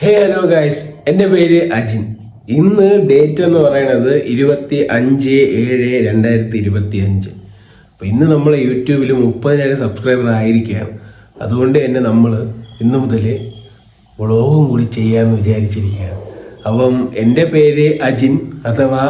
Hello guys, എൻ്റെ പേര് അജിൻ. ഇന്ന് ഡേറ്റ് എന്ന് പറയുന്നത് 25/7/2025. അപ്പം ഇന്ന് നമ്മൾ യൂട്യൂബിൽ 30,000 സബ്സ്ക്രൈബർ ആയിരിക്കുകയാണ്. അതുകൊണ്ട് തന്നെ നമ്മൾ ഇന്ന് മുതൽ വ്ളോഗും കൂടി ചെയ്യാമെന്ന് വിചാരിച്ചിരിക്കുകയാണ്. അപ്പം എൻ്റെ പേര് അജിൻ അഥവാ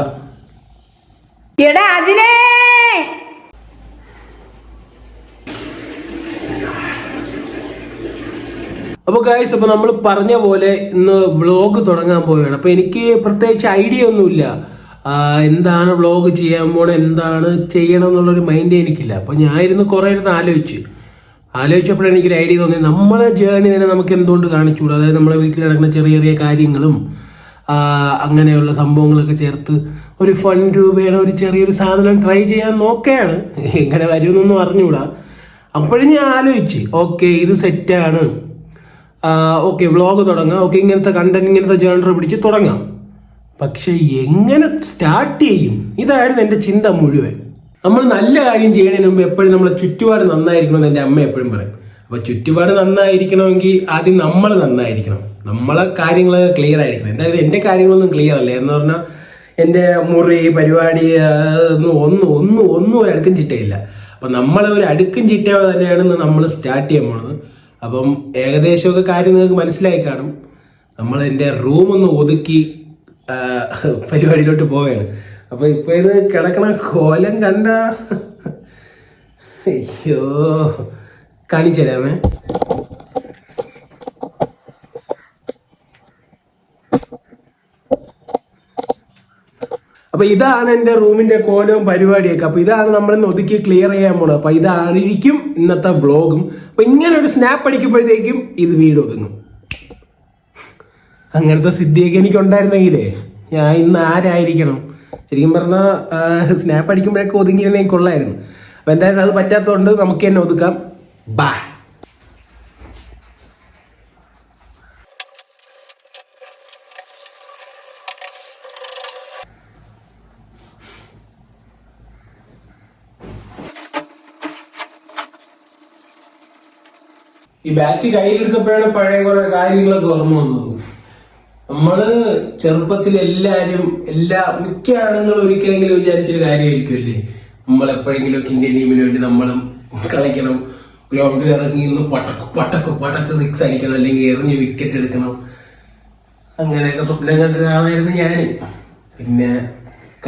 അപ്പോൾ ഗൈസ്, അപ്പോൾ നമ്മൾ പറഞ്ഞ പോലെ ഇന്ന് വ്ളോഗ് തുടങ്ങാൻ പോവുകയാണ്. അപ്പോൾ എനിക്ക് പ്രത്യേകിച്ച് ഐഡിയ ഒന്നുമില്ല, എന്താണ് വ്ളോഗ് ചെയ്യാൻ പോണ, എന്താണ് ചെയ്യണം എന്നുള്ളൊരു മൈൻഡ് എനിക്കില്ല. അപ്പോൾ ഞാൻ കുറേ ആലോചിച്ചപ്പോഴാണ് എനിക്കൊരു ഐഡിയ തോന്നിയത്. നമ്മളെ ജേർണി തന്നെ നമുക്ക് എന്തുകൊണ്ട് കാണിച്ചുകൂടാ? അതായത് നമ്മുടെ വീട്ടിൽ നടക്കുന്ന ചെറിയ ചെറിയ കാര്യങ്ങളും അങ്ങനെയുള്ള സംഭവങ്ങളൊക്കെ ചേർത്ത് ഒരു ഫൺ രൂപയുടെ ഒരു ചെറിയൊരു സാധനം ട്രൈ ചെയ്യാൻ നോക്കുകയാണ്. എങ്ങനെ വരുമെന്നൊന്നും അറിഞ്ഞുകൂടാ. അപ്പോഴും ഞാൻ ആലോചിച്ച്, ഓക്കെ ഇത് സെറ്റാണ്, ഓക്കെ വ്ളോഗ് തുടങ്ങാം, ഓക്കെ ഇങ്ങനത്തെ കണ്ടന്റ് ഇങ്ങനത്തെ ജേണർ പിടിച്ച് തുടങ്ങാം. പക്ഷെ എങ്ങനെ സ്റ്റാർട്ട് ചെയ്യും? ഇതായിരുന്നു എൻ്റെ ചിന്ത മുഴുവൻ. നമ്മൾ നല്ല കാര്യം ചെയ്യുന്നതിന് മുമ്പ് എപ്പോഴും നമ്മളെ ചുറ്റുപാട് നന്നായിരിക്കണമെന്ന് എൻ്റെ അമ്മ എപ്പോഴും പറയും. അപ്പൊ ചുറ്റുപാട് നന്നായിരിക്കണമെങ്കിൽ ആദ്യം നമ്മൾ നന്നായിരിക്കണം, നമ്മളെ കാര്യങ്ങൾ ക്ലിയർ ആയിരിക്കണം. എന്തായാലും എൻ്റെ കാര്യങ്ങളൊന്നും ക്ലിയർ അല്ല എന്ന് പറഞ്ഞാൽ എൻ്റെ മുറി പരിപാടി ഒന്നും ഒരു അടുക്കും ചിട്ടയില്ല. അപ്പൊ നമ്മളെ ഒരു അടുക്കും ചിട്ട തന്നെയാണ് നമ്മൾ സ്റ്റാർട്ട് ചെയ്യാൻ പോണത്. അപ്പം ഏകദേശമൊക്കെ കാര്യം നിങ്ങൾക്ക് മനസ്സിലായി കാണും. നമ്മൾ എൻ്റെ റൂമൊന്ന് ഒതുക്കി പരിപാടിയിലോട്ട് പോവുകയാണ്. അപ്പൊ ഇപ്പൊ ഇത് കിടക്കണ കോലം കണ്ട അയ്യോ, കാണിച്ചു തരാമേ. അപ്പൊ ഇതാണ് എൻ്റെ റൂമിന്റെ കോലവും പരിപാടിയൊക്കെ. അപ്പൊ ഇതാണ് നമ്മളിന്ന് ഒതുക്കി ക്ലിയർ ചെയ്യാൻ പോണത്. അപ്പൊ ഇതായിരിക്കും ഇന്നത്തെ വ്ളോഗും. അപ്പൊ ഇങ്ങനെ ഒരു സ്നാപ്പ് അടിക്കുമ്പോഴത്തേക്കും ഇത് വീട് ഒതുങ്ങും. അങ്ങനത്തെ സിദ്ധിയൊക്കെ എനിക്ക് ഉണ്ടായിരുന്നെങ്കിലേ ഞാൻ ഇന്ന് ആരായിരിക്കണം? ശരിക്കും പറഞ്ഞാൽ സ്നാപ്പ് അടിക്കുമ്പോഴൊക്കെ ഒതുങ്ങിയിരുന്നെങ്കിൽ കൊള്ളായിരുന്നു. അപ്പൊ എന്തായാലും അത് പറ്റാത്തതുകൊണ്ട് നമുക്ക് തന്നെ ഒതുക്കാം. ബാ. ഈ ബാറ്റ് കയ്യിലെടുക്കപ്പോഴാണ് പഴയ കുറെ കാര്യങ്ങളൊക്കെ ഓർമ്മ വന്നത്. നമ്മള് ചെറുപ്പത്തിൽ മിക്ക ആണുങ്ങളും ഒരിക്കലെങ്കിലും വിചാരിച്ചൊരു കാര്യമായിരിക്കുമല്ലേ, നമ്മൾ എപ്പോഴെങ്കിലും ഒക്കെ ഇന്ത്യൻ ടീമിന് വേണ്ടി നമ്മളും കളിക്കണം, ഗ്രൗണ്ടിൽ ഇറങ്ങി നിന്ന് പടക്ക് സിക്സ് അടിക്കണം, അല്ലെങ്കിൽ എറിഞ്ഞ് വിക്കറ്റ് എടുക്കണം. അങ്ങനെയൊക്കെ സ്വപ്നം കണ്ട ഒരാളായിരുന്നു ഞാൻ. പിന്നെ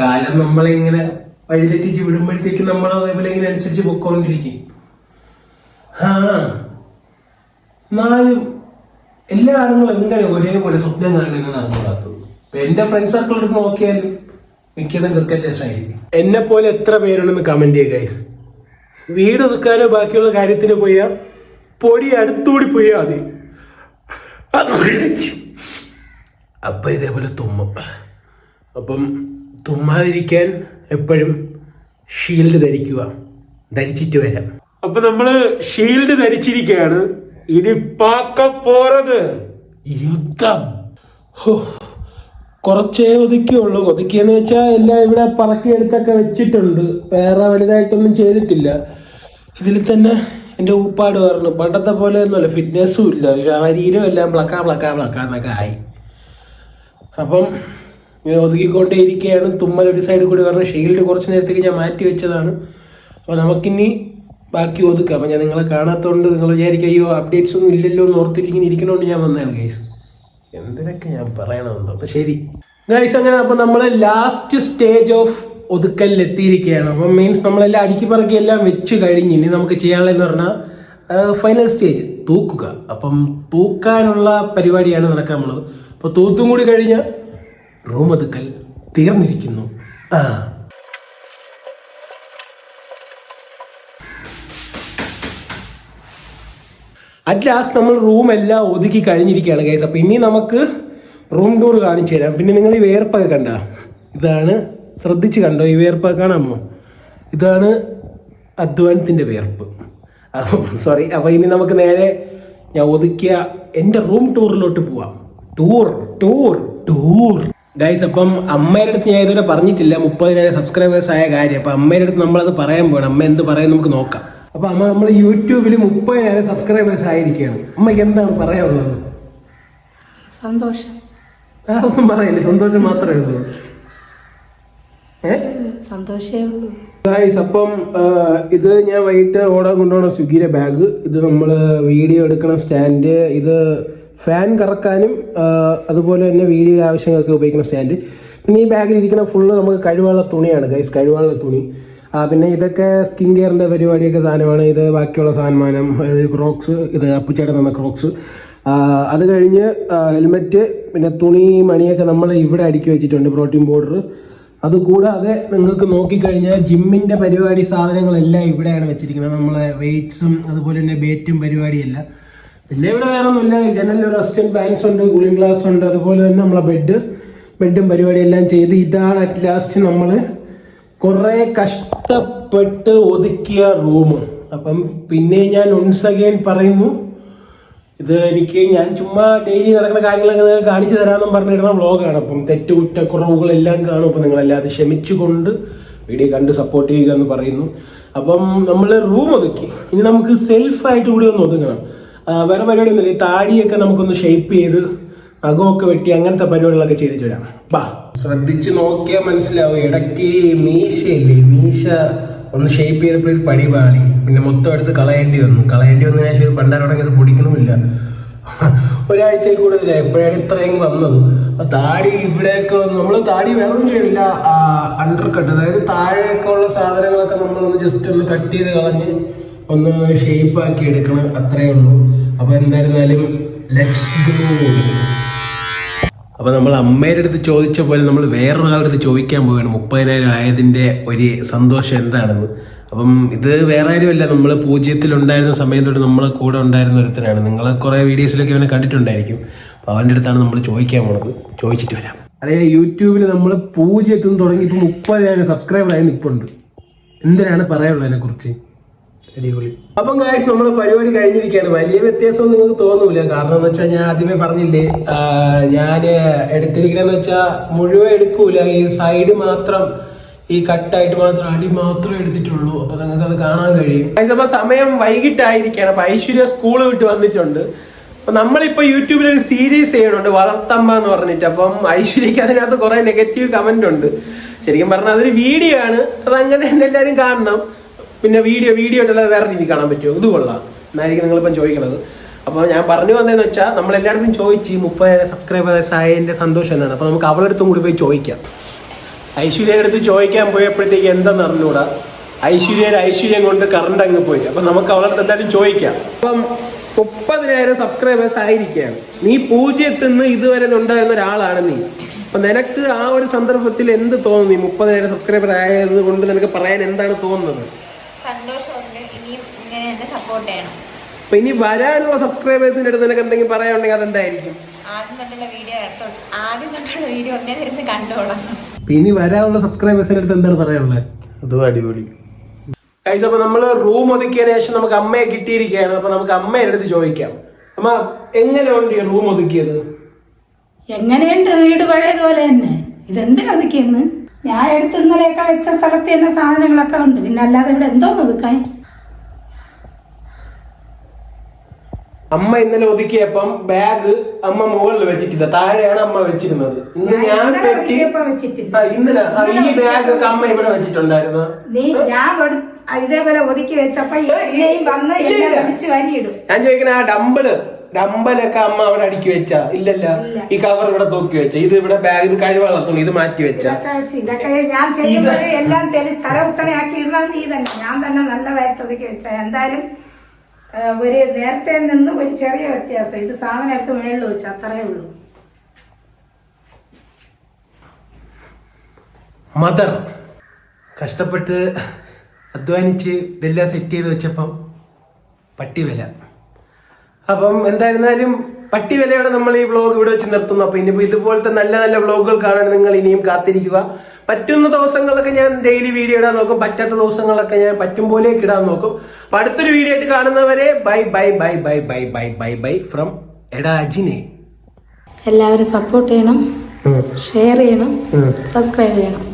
കാലം നമ്മളിങ്ങനെ വഴിതെറ്റിച്ച് വിടുമ്പോഴത്തേക്ക് നമ്മൾ അതേപോലെ ഇങ്ങനെ അനുസരിച്ച് പൊക്കോണ്ടിരിക്കും. എന്നാലും എല്ലാ ആളുകളും എങ്ങനെ ഒരേപോലെ സ്വപ്നം കാണുന്നതാണ് അറിഞ്ഞാത്തത്. ഇപ്പൊ എന്റെ ഫ്രണ്ട് സർക്കിൾ എടുത്ത് നോക്കിയാലും മിക്കതും ക്രിക്കറ്റേഴ്സ് ആയിരിക്കും. എന്നെ പോലെ എത്ര പേരുണ്ടെന്ന് കമന്റ് ചെയ്യുക ഗൈസ്. വീട് ഒതുക്കാനോ ബാക്കിയുള്ള കാര്യത്തിന് പോയാൽ പൊടി അടുത്തുകൂടി പോയാൽ മതി, അപ്പൊ ഇതേപോലെ തുമ്മും. അപ്പം തുമ്മാതിരിക്കാൻ എപ്പോഴും ഷീൽഡ് ധരിച്ചിട്ട് വരാം. അപ്പൊ നമ്മള് ഷീൽഡ് ധരിച്ചിരിക്കുകയാണ്. ഇനി പാക്ക പോറത് യുദ്ധം. കുറച്ചേ ഒതുക്കിയുള്ളൂ. ഒതുക്കിയെന്ന് വെച്ചാൽ എല്ലാം ഇവിടെ പറക്കിയെടുത്തൊക്കെ വെച്ചിട്ടുണ്ട്, വേറെ വലുതായിട്ടൊന്നും ചെയ്തിട്ടില്ല. ഇതിൽ തന്നെ എൻ്റെ ഊപ്പാട് പറഞ്ഞു. പണ്ടത്തെ പോലെ ഒന്നുമല്ല, ഫിറ്റ്നസ്സും ഇല്ല, ശരീരം എല്ലാം പ്ലക്കാന്നൊക്കെ ആയി. അപ്പം ഇങ്ങനെ ഒതുക്കിക്കൊണ്ടേ ഇരിക്കുകയാണ്. തുമ്മൽ ഒരു സൈഡിൽ കൂടി പറഞ്ഞ ഷീൽഡ് കുറച്ച് നേരത്തേക്ക് ഞാൻ മാറ്റി വെച്ചതാണ്. അപ്പോൾ നമുക്കിനി ബാക്കി ഒതുക്കുക. അപ്പം ഞാൻ നിങ്ങളെ കാണാത്തതുകൊണ്ട് നിങ്ങൾ വിചാരിക്കും അയ്യോ അപ്ഡേറ്റ്സ് ഒന്നും ഇല്ലല്ലോ എന്ന് ഓർത്തിരിങ്ങനെ ഇരിക്കണോണ്ട് ഞാൻ വന്നതാണ് ഗൈസ്. എന്തിനൊക്കെ ഞാൻ പറയണമെന്നോ. അപ്പം ശരി ഗൈസ്, അങ്ങനെ അപ്പം നമ്മൾ ലാസ്റ്റ് സ്റ്റേജ് ഓഫ് ഒതുക്കലിൽ എത്തിയിരിക്കുകയാണ്. അപ്പം മീൻസ് നമ്മളെല്ലാം അടുക്കി പറക്കി എല്ലാം വെച്ച് കഴിഞ്ഞ് ഇനി നമുക്ക് ചെയ്യാനുള്ളതെന്ന് പറഞ്ഞാൽ ഫൈനൽ സ്റ്റേജ് തൂക്കുക. അപ്പം തൂക്കാനുള്ള പരിപാടിയാണ് നടക്കാൻ ഉള്ളത്. അപ്പോൾ തൂത്തും കൂടി കഴിഞ്ഞാൽ റൂം ഒതുക്കൽ തീർന്നിരിക്കുന്നു. അറ്റ് ലാസ്റ്റ് നമ്മൾ റൂം എല്ലാം ഒതുക്കി കഴിഞ്ഞിരിക്കുകയാണ് ഗൈസ്. അപ്പം ഇനി നമുക്ക് റൂം ടൂർ കാണിച്ചു തരാം. പിന്നെ നിങ്ങൾ ഈ വേർപ്പൊക്കെ കണ്ട, ഇതാണ്, ശ്രദ്ധിച്ച് കണ്ടോ ഈ വേർപ്പൊക്കെ കാണാമോ? ഇതാണ് അധ്വാനത്തിൻ്റെ വേർപ്പ്. സോറി. അപ്പം ഇനി നമുക്ക് നേരെ ഞാൻ ഒതുക്കിയ എൻ്റെ റൂം ടൂറിലോട്ട് പോവാം. Tour guys. അപ്പം അമ്മയുടെ അടുത്ത് ഞാൻ ഇതുവരെ പറഞ്ഞിട്ടില്ല 30,000 സബ്സ്ക്രൈബേഴ്സ് ആയ കാര്യം. അപ്പം അമ്മയുടെ അടുത്ത് നമ്മളത് പറയാൻ പോകണം. അമ്മ എന്ത് പറയാൻ നമുക്ക് നോക്കാം. അപ്പൊ അമ്മ നമ്മൾ യൂട്യൂബിൽ 30,000 സബ്സ്ക്രൈബേഴ്സ് ആയിരിക്കുകയാണ്. അമ്മയ്ക്ക് എന്താണ് പറയാനുള്ളത്? സന്തോഷം. ഒന്നും പറയില്ലേ, സന്തോഷം മാത്രമേ ഉള്ളൂ. സന്തോഷമേ ഉള്ളൂ. അപ്പം ഇത് ഞാൻ വൈകിട്ട് ഓടാൻ കൊണ്ടുപോകണം സ്വിഗ്ഗിയുടെ ബാഗ്. ഇത് നമ്മൾ വീഡിയോ എടുക്കണ സ്റ്റാൻഡ്, ഇത് ഫാൻ കറക്കാനും അതുപോലെ തന്നെ വീഡിയോ ആവശ്യങ്ങൾക്ക് ഉപയോഗിക്കുന്ന സ്റ്റാൻഡ്. പിന്നെ ഈ ബാഗിൽ ഇരിക്കുന്ന ഫുള്ള് നമുക്ക് കഴിവാനുള്ള തുണിയാണ് ഗൈസ്, കഴിവാനുള്ള തുണി. പിന്നെ ഇതൊക്കെ സ്കിൻ കെയറിൻ്റെ പരിപാടിയൊക്കെ സാധനമാണ്. ഇത് ബാക്കിയുള്ള സാധനം ക്രോക്സ്, ഇത് അപ്പുച്ചേട്ടൻ തന്ന ക്രോക്സ്. അത് കഴിഞ്ഞ് ഹെൽമെറ്റ്, പിന്നെ തുണി മണിയൊക്കെ നമ്മൾ ഇവിടെ അടുക്കി വെച്ചിട്ടുണ്ട്, പ്രോട്ടീൻ പൗഡർ. അതുകൂടാതെ നിങ്ങൾക്ക് നോക്കിക്കഴിഞ്ഞാൽ ജിമ്മിൻ്റെ പരിപാടി സാധനങ്ങളെല്ലാം ഇവിടെയാണ് വെച്ചിരിക്കുന്നത്. നമ്മളെ വെയ്റ്റ്സും അതുപോലെ തന്നെ ബേറ്റും പരിപാടിയെല്ലാം. പിന്നെ ഇവിടെ വേറെ ഒന്നുമില്ല. ജനറൽ റെസ്റ്റൻ ബാൻഡ്സ് ഉണ്ട്, കൂളിംഗ് ഗ്ലാസ് ഉണ്ട്, അതുപോലെ തന്നെ നമ്മളെ ബെഡും പരിപാടിയെല്ലാം ചെയ്ത് ഇതാണ് അറ്റ് ലാസ്റ്റ് നമ്മൾ കുറേ കഷ്ടപ്പെട്ട് ഒതുക്കിയ റൂം. അപ്പം പിന്നെ ഞാൻ ഒൺസ് അഗൈൻ പറയുന്നു, ഇത് ഞാൻ ചുമ്മാ ഡെയിലി നടക്കുന്ന കാര്യങ്ങളൊക്കെ കാണിച്ചു തരാമെന്നും പറഞ്ഞിട്ടുള്ള വ്ളോഗാണ്. അപ്പം കുറ്റക്കുറവുകളെല്ലാം കാണും. അപ്പം നിങ്ങളെല്ലാവരും ക്ഷമിച്ചുകൊണ്ട് വീഡിയോ കണ്ട് സപ്പോർട്ട് ചെയ്യുക എന്ന് പറയുന്നു. അപ്പം നമ്മൾ റൂം ഒതുക്കി, ഇനി നമുക്ക് സെൽഫായിട്ട് കൂടി ഒന്ന് ഒതുങ്ങണം. വേറെ പരിപാടിയൊന്നുമില്ല. ഈ താടിയൊക്കെ നമുക്കൊന്ന് ഷേപ്പ് ചെയ്ത് നഖമൊക്കെ വെട്ടി അങ്ങനത്തെ പരിപാടികളൊക്കെ ചെയ്തിട്ട് വരാം. ശ്രദ്ധിച്ച് നോക്കിയാൽ മനസ്സിലാവും. ഇടയ്ക്ക് മീശ ഒന്ന് ഷേപ്പ് ചെയ്തപ്പോൾ ഇത് പണി പാളി, പിന്നെ മൊത്തം എടുത്ത് കളയേണ്ടി വന്നതിന് ശേഷം ഇത് പണ്ടാരോടെങ്കിൽ ഇത് പൊടിക്കണമില്ല. ഒരാഴ്ചയിൽ കൂടുതലായി എപ്പോഴാണ് ഇത്രയും വന്നത്. താടി ഇവിടെയൊക്കെ നമ്മൾ താടി വേറൊന്നും ചെയ്യില്ല, അണ്ടർ കട്ട്, അതായത് താഴെയൊക്കെ ഉള്ള സാധനങ്ങളൊക്കെ നമ്മളൊന്ന് ജസ്റ്റ് ഒന്ന് കട്ട് ചെയ്ത് കളഞ്ഞ് ഒന്ന് ഷേപ്പ് ആക്കി എടുക്കണം, അത്രയേ ഉള്ളൂ. അപ്പൊ എന്തായിരുന്നാലും ലെറ്റ്സ് ഗോ. അപ്പൊ നമ്മൾ അമ്മയുടെ അടുത്ത് ചോദിച്ച പോലെ നമ്മൾ വേറൊരാളുടെ അടുത്ത് ചോദിക്കാൻ പോവുകയാണ് 30,000 ആയതിന്റെ ഒരു സന്തോഷം എന്താണെന്ന്. അപ്പം ഇത് വേറെ ആരുമല്ല, നമ്മൾ പൂജ്യത്തിലുണ്ടായിരുന്ന സമയം തൊട്ട് നമ്മളെ കൂടെ ഉണ്ടായിരുന്ന ഒരുത്തനാണ്. നിങ്ങൾ കുറെ വീഡിയോസിലൊക്കെ ഇവനെ കണ്ടിട്ടുണ്ടായിരിക്കും. അപ്പൊ അവൻ്റെ അടുത്താണ് നമ്മൾ ചോദിക്കാൻ പോണത്. ചോദിച്ചിട്ട് വരാം. അതായത് യൂട്യൂബിൽ നമ്മൾ പൂജ്യത്തിൽ നിന്ന് തുടങ്ങി ഇപ്പൊ 30,000 സബ്സ്ക്രൈബറായി നിൽപ്പുണ്ട്. എന്തിനാണ് പറയാനുള്ളത് അതിനെ കുറിച്ച്? അടിപൊളി. അപ്പം ഗായ്സ്, നമ്മുടെ പരിപാടി കഴിഞ്ഞിരിക്കുകയാണ്. വലിയ വ്യത്യാസമൊന്നും നിങ്ങൾക്ക് തോന്നൂല. കാരണം എന്ന് വെച്ചാൽ ഞാൻ ആദ്യമേ പറഞ്ഞില്ലേ, ഞാൻ എടുത്തിരിക്കണെന്ന് വെച്ചാൽ മുഴുവൻ എടുക്കൂല, ഈ സൈഡ് മാത്രം, ഈ കട്ടായിട്ട് മാത്രം, അടി മാത്രമേ എടുത്തിട്ടുള്ളൂ. അപ്പൊ നിങ്ങൾക്ക് അത് കാണാൻ കഴിയും. അപ്പൊ സമയം വൈകിട്ടായിരിക്കുകയാണ്. അപ്പൊ ഐശ്വര്യ സ്കൂൾ വിട്ട് വന്നിട്ടുണ്ട്. അപ്പൊ നമ്മളിപ്പോ യൂട്യൂബിൽ ഒരു സീരീസ് ചെയ്യണുണ്ട്, വളർത്തമ്മ എന്ന് പറഞ്ഞിട്ട്. അപ്പം ഐശ്വര്യക്ക് അതിനകത്ത് കുറെ നെഗറ്റീവ് കമന്റ് ഉണ്ട്. ശരിക്കും പറഞ്ഞാൽ അതൊരു വീഡിയോ ആണ്, അതങ്ങനെ തന്നെ എല്ലാവരും കാണണം. പിന്നെ വീഡിയോ ആയിട്ടുള്ള വേറെ രീതി കാണാൻ പറ്റുമോ? ഇത് കൊള്ളാം എന്നായിരിക്കും നിങ്ങളിപ്പം ചോദിക്കണത്. അപ്പോൾ ഞാൻ പറഞ്ഞു വന്നതെന്ന് വെച്ചാൽ നമ്മൾ എല്ലായിടത്തും ചോദിച്ച് 30,000 സബ്സ്ക്രൈബേഴ്സ് ആയതിൻ്റെ സന്തോഷം എന്നാണ്. അപ്പോൾ നമുക്ക് അവളുടെ അടുത്തും കൂടി പോയി ചോദിക്കാം. ഐശ്വര്യയുടെ അടുത്ത് ചോദിക്കാൻ പോയപ്പോഴത്തേക്ക് എന്താണെന്ന് അറിഞ്ഞൂടാ, ഐശ്വര്യം കൊണ്ട് കറണ്ട് അങ്ങ് പോയി. അപ്പം നമുക്ക് അവളുടെ അടുത്ത് എന്തായാലും ചോദിക്കാം. അപ്പം 30,000 സബ്സ്ക്രൈബേഴ്സ് ആയിരിക്കുകയാണ്. നീ പൂജ്യത്തിൽ നിന്ന് ഇതുവരെ ഉണ്ടായിരുന്ന ഒരാളാണ് നീ. അപ്പം നിനക്ക് ആ ഒരു സന്ദർഭത്തിൽ എന്ത് തോന്നുന്നു? ഈ 30,000 സബ്സ്ക്രൈബർ ആയത് കൊണ്ട് നിനക്ക് പറയാൻ എന്താണ് തോന്നുന്നത്? സന്തോഷമുണ്ട്. ഇനിയും ഇങ്ങനെ എന്നെ സപ്പോർട്ട് ചെയ്യണം. അപ്പൊ ഇനി വരാനുള്ള സബ്സ്ക്രൈബേഴ്സിന്റെ അടുത്ത് നിനക്ക് എന്തെങ്കിലും പറയാനുണ്ടെങ്കിൽ അതെന്തായിരിക്കും? ആദ്യം തൊട്ടുള്ള വീഡിയോ ഒന്നേ ഇരുന്ന് കണ്ടോളാം. ഇനി വരാനുള്ള സബ്സ്ക്രൈബേഴ്സിന്റെ അടുത്ത് എന്താണ് പറയാനുള്ളത്? അതും അടിപൊളി. ഗൈസ്, അപ്പൊ നമ്മള് റൂം ഒതുക്കിയതിനു ശേഷം നമുക്ക് അമ്മയെ കിട്ടിയിരിക്കുകയാണ്. അപ്പൊ നമുക്ക് അമ്മയുടെ അടുത്ത് ചോദിക്കാം. അമ്മ, എങ്ങനെയുണ്ട് ഈ റൂം ഒതുക്കിയത്? എങ്ങനെയുണ്ട്? വീട് പഴയതുപോലെ തന്നെ. ഇതെന്തിനാ ഒതുക്കിയെന്ന്? ഞാൻ എടുത്ത് ഇന്നലെയൊക്കെ വെച്ച സ്ഥലത്ത് തന്നെ സാധനങ്ങളൊക്കെ ഉണ്ട്. പിന്നെ അല്ലാതെ ഇവിടെ എന്തോന്ന് ഒതുക്കാൻ? അമ്മ ഇന്നലെ ഒതുക്കിയപ്പം ബാഗ് അമ്മ മുകളിൽ വെച്ചിട്ടില്ല, താഴെയാണ് അമ്മ വെച്ചിരുന്നത്. ഇന്ന് ഞാൻ ഇന്നലെ ഈ ബാഗ് ഒക്കെ അമ്മ ഇവിടെ വെച്ചിട്ടുണ്ടായിരുന്നു. ഞാൻ ഇതേപോലെ ഒതുക്കി വെച്ചപ്പോ വന്ന് വരിയിടും. ഞാൻ ചോദിക്കണ ആ ഡമ്പലൊക്കെ അമ്മ അവിടെ അടുക്കി വെച്ചാ? ഇല്ലല്ല. ഈ കവർ ഇവിടെ തൂക്കി വെച്ച, ഇത് ഇവിടെ ബാഗിൽ കഴിവുള്ള തുണി ഇത് മാറ്റി വെച്ച. ഇതൊക്കെ ഞാൻ ചെയ്യുമ്പോൾ എല്ലാം തല ഉത്തരയാക്കി ഇടുന്നത് നീ തന്നെ. ഞാൻ തന്നെ നല്ലതായിട്ട് ഒതുക്കി വെച്ച. എന്തായാലും ഒരു നേരത്തെ നിന്ന് ഒരു ചെറിയ വ്യത്യാസം. ഇത് സാധനം എടുത്ത് മേളിൽ വെച്ച, അത്രേ ഉള്ളൂ. മദർ കഷ്ടപ്പെട്ട് അധ്വാനിച്ച് ഇതെല്ലാം സെറ്റ് ചെയ്ത് വെച്ചപ്പം പട്ടി വില. അപ്പം എന്തായിരുന്നാലും പട്ടി വിലയോടെ നമ്മൾ ഈ വ്ളോഗ് ഇവിടെ വെച്ച് നിർത്തുന്നു. അപ്പൊ ഇനിയിപ്പോ ഇതുപോലത്തെ നല്ല നല്ല വ്ളോഗുകൾ കാണാൻ നിങ്ങൾ ഇനിയും കാത്തിരിക്കുക. പറ്റുന്ന ദിവസങ്ങളൊക്കെ ഞാൻ ഡെയിലി വീഡിയോ ഇടാൻ നോക്കും, പറ്റാത്ത ദിവസങ്ങളൊക്കെ ഞാൻ പറ്റും പോലെയൊക്കെ ഇടാൻ നോക്കും. അപ്പൊ അടുത്തൊരു വീഡിയോ ആയിട്ട് കാണുന്നവരെ bye bye bye bye bye bye bye bye from എടാ അജിനെ. എല്ലാവരും സപ്പോർട്ട് ചെയ്യണം, ഷെയർ ചെയ്യണം, സബ്സ്ക്രൈബ് ചെയ്യണം.